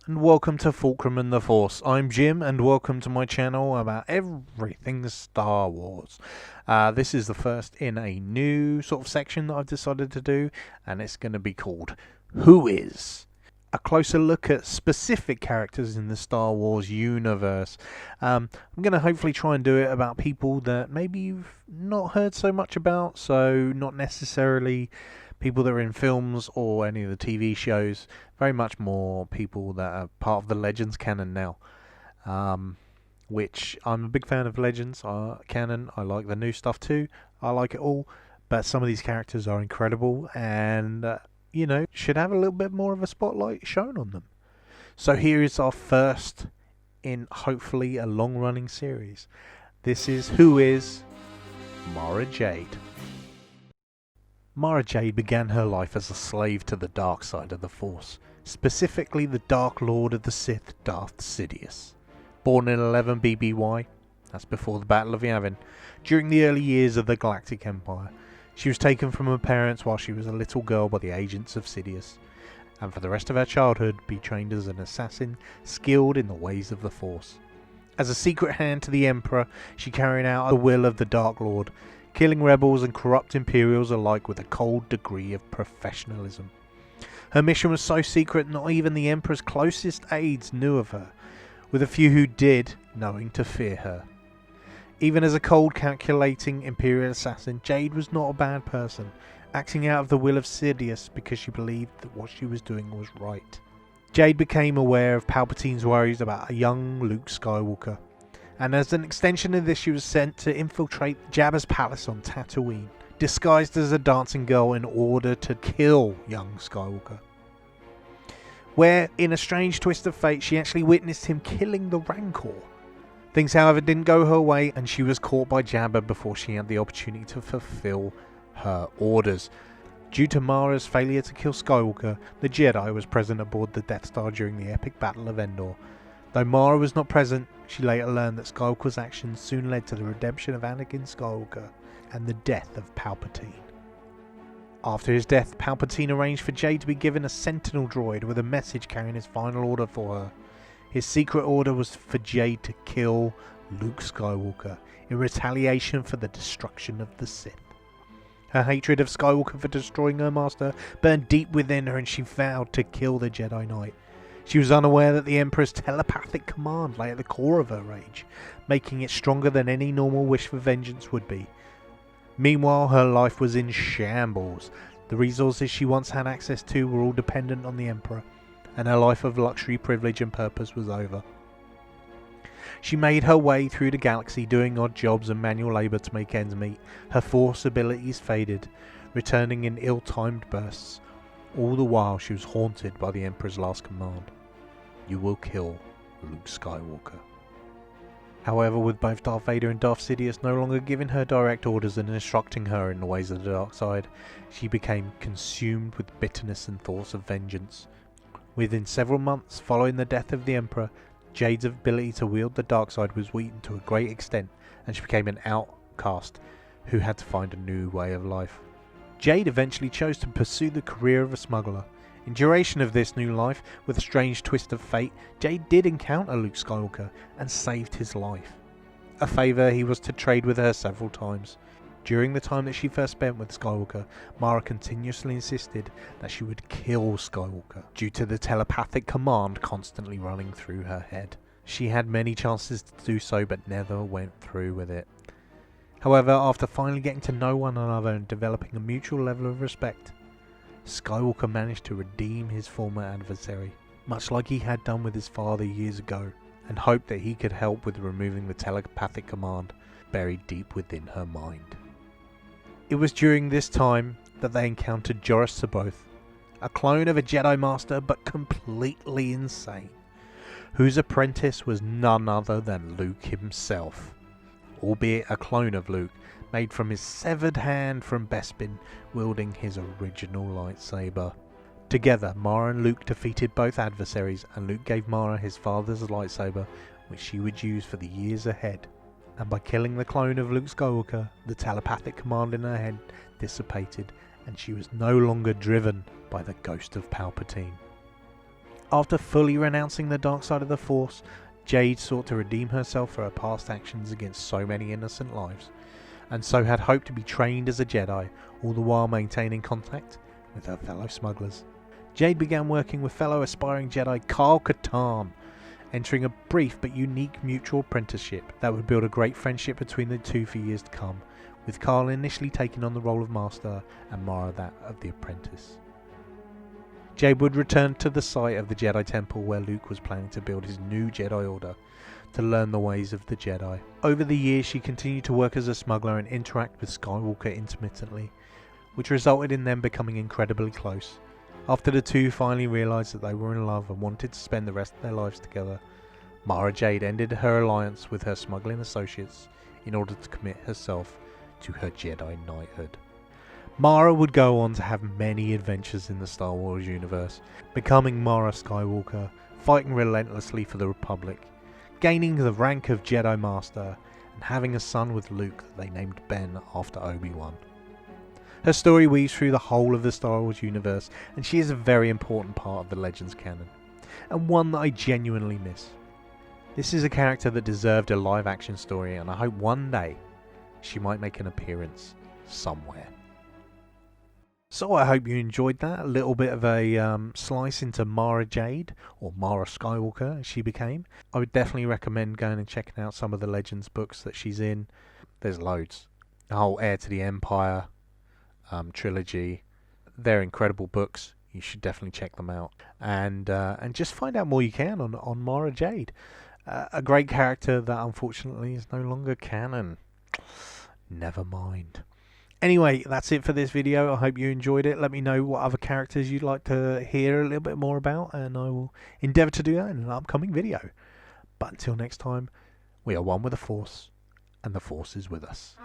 and welcome to Fulcrum and the Force. I'm Jim, and welcome to my channel about everything Star Wars. This is the first in a new sort of section that I've decided to do, and it's going to be called Who Is? A closer look at specific characters in the Star Wars universe. I'm going to hopefully try and do it about people that maybe you've not heard so much about, so not necessarily people that are in films or any of the TV shows, very much more people that are part of the Legends canon now. Which I'm a big fan of Legends canon. I like the new stuff too. I like it all, but some of these characters are incredible and should have a little bit more of a spotlight shown on them. So here is our first in hopefully a long-running series. This is Who Is Mara Jade. Mara Jade began her life as a slave to the dark side of the Force, specifically the Dark Lord of the Sith, Darth Sidious. Born in 11 BBY, that's before the Battle of Yavin, during the early years of the Galactic Empire, she was taken from her parents while she was a little girl by the agents of Sidious, and for the rest of her childhood be trained as an assassin skilled in the ways of the Force. As a secret hand to the Emperor, she carried out the will of the Dark Lord, killing rebels and corrupt Imperials alike with a cold degree of professionalism. Her mission was so secret not even the Emperor's closest aides knew of her, with a few who did knowing to fear her. Even as a cold, calculating Imperial assassin, Jade was not a bad person, acting out of the will of Sidious because she believed that what she was doing was right. Jade became aware of Palpatine's worries about a young Luke Skywalker, and as an extension of this she was sent to infiltrate Jabba's palace on Tatooine, disguised as a dancing girl in order to kill young Skywalker. Where, in a strange twist of fate, she actually witnessed him killing the Rancor. Things, however, didn't go her way, and she was caught by Jabba before she had the opportunity to fulfill her orders. Due to Mara's failure to kill Skywalker, the Jedi was present aboard the Death Star during the epic Battle of Endor. Though Mara was not present, she later learned that Skywalker's actions soon led to the redemption of Anakin Skywalker and the death of Palpatine. After his death, Palpatine arranged for Jade to be given a Sentinel droid with a message carrying his final order for her. His secret order was for Jade to kill Luke Skywalker in retaliation for the destruction of the Sith. Her hatred of Skywalker for destroying her master burned deep within her, and she vowed to kill the Jedi Knight. She was unaware that the Emperor's telepathic command lay at the core of her rage, making it stronger than any normal wish for vengeance would be. Meanwhile, her life was in shambles. The resources she once had access to were all dependent on the Emperor, and her life of luxury, privilege and purpose was over. She made her way through the galaxy doing odd jobs and manual labour to make ends meet. Her Force abilities faded, returning in ill-timed bursts. All the while she was haunted by the Emperor's last command: "You will kill Luke Skywalker." However, with both Darth Vader and Darth Sidious no longer giving her direct orders and instructing her in the ways of the dark side, she became consumed with bitterness and thoughts of vengeance. Within several months following the death of the Emperor, Jade's ability to wield the dark side was weakened to a great extent, and she became an outcast who had to find a new way of life. Jade eventually chose to pursue the career of a smuggler. In duration of this new life, with a strange twist of fate, Jade did encounter Luke Skywalker and saved his life, a favour he was to trade with her several times. During the time that she first spent with Skywalker, Mara continuously insisted that she would kill Skywalker due to the telepathic command constantly running through her head. She had many chances to do so but never went through with it. However, after finally getting to know one another and developing a mutual level of respect, Skywalker managed to redeem his former adversary, much like he had done with his father years ago, and hoped that he could help with removing the telepathic command buried deep within her mind. It was during this time that they encountered Joruus C'baoth, a clone of a Jedi Master but completely insane, whose apprentice was none other than Luke himself, albeit a clone of Luke, made from his severed hand from Bespin, wielding his original lightsaber. Together, Mara and Luke defeated both adversaries, and Luke gave Mara his father's lightsaber, which she would use for the years ahead. And by killing the clone of Luke Skywalker, the telepathic command in her head dissipated, and she was no longer driven by the ghost of Palpatine. After fully renouncing the dark side of the Force, Jade sought to redeem herself for her past actions against so many innocent lives, and so had hoped to be trained as a Jedi, all the while maintaining contact with her fellow smugglers. Jade began working with fellow aspiring Jedi Kyle Katarn, entering a brief but unique mutual apprenticeship that would build a great friendship between the two for years to come, with Kyle initially taking on the role of Master and Mara that of the apprentice. Jade would return to the site of the Jedi Temple where Luke was planning to build his new Jedi Order to learn the ways of the Jedi. Over the years she continued to work as a smuggler and interact with Skywalker intermittently, which resulted in them becoming incredibly close. After the two finally realised that they were in love and wanted to spend the rest of their lives together, Mara Jade ended her alliance with her smuggling associates in order to commit herself to her Jedi knighthood. Mara would go on to have many adventures in the Star Wars universe, becoming Mara Skywalker, fighting relentlessly for the Republic, gaining the rank of Jedi Master, and having a son with Luke that they named Ben after Obi-Wan. Her story weaves through the whole of the Star Wars universe, and she is a very important part of the Legends canon, and one that I genuinely miss. This is a character that deserved a live-action story, and I hope one day she might make an appearance somewhere. So I hope you enjoyed that, a little bit of a slice into Mara Jade, or Mara Skywalker as she became. I would definitely recommend going and checking out some of the Legends books that she's in. There's loads. The whole Heir to the Empire trilogy. They're incredible books. You should definitely check them out. And just find out more you can on Mara Jade. A great character that unfortunately is no longer canon. Never mind. Anyway, that's it for this video. I hope you enjoyed it. Let me know what other characters you'd like to hear a little bit more about, and I will endeavour to do that in an upcoming video. But until next time, we are one with the Force, and the Force is with us.